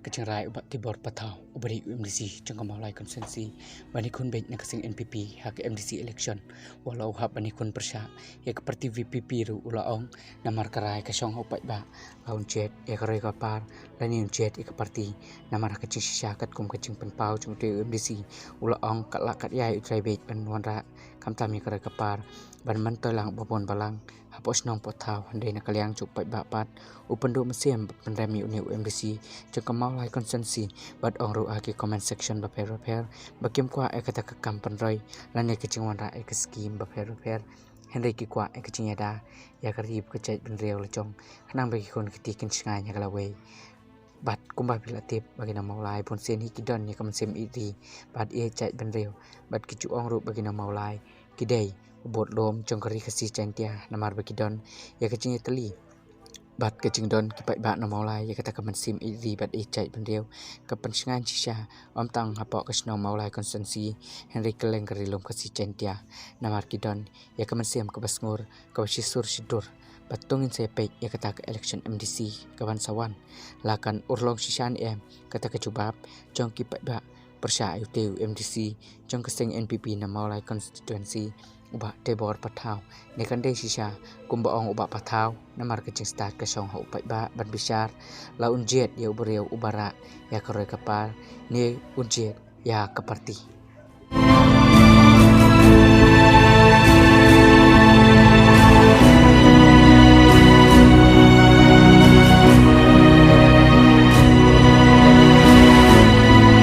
kecengrai ubat tibor patau ubari UMDC jangka maulai konsensi banikun baik nak kasing NPP hak MDC election walau hak banikun persya ya keperti VPP ru ulaong namar karai kasong upai ba laun jet ya karai kapar lani jet ya keperti namar kecing syakat kum kecing penpau cung te UMDC ulaong kat lakat yai utrai baik ban wanra kam tami karai kapar ban mantelang babon balang hapos nong potau handai nak kaliang cupai bapat upendo mesiem penremi uni UMDC jangka maulai konsensi bad ong ru agi comment section baper bakim kwa kata kekam penroi lani kecing wanra ke skim baper Henry ki kwa kecing yada ya karib kecait benrew lecong kenang bagi kon ketikin senganya kalawei bat kumbah pilatip bagi nama maulai pun sen hikidon ya kamsem iri bad ia cait benrew bad kicu ong ru bagi nama maulai kidai ubot lom jongkari kasih cantia namar bagi don ya kecing teli bat kecing don kipai ba nama maulai ya kata kamsim iri bad ia cait benrew kepensengan cisha om tang hapok kesno maulai konsensi Henry keleng kerilum kasih cantia namar kidon ya kamsim kebasngur kabasisur sidur batungin sepek ya kata ke election MDC kawan sawan lakan urlong sisan kata kecubab jong kipai ba persya UTU MDC jong keseng NPP na maulai konstituensi ubah tebor patau nekan dei sisa kumbaong ubah patau namar kecing start kesong ha upai ba ban besar laun jet ya ubereu ubara ya koroi kapal ni unjet ya keparti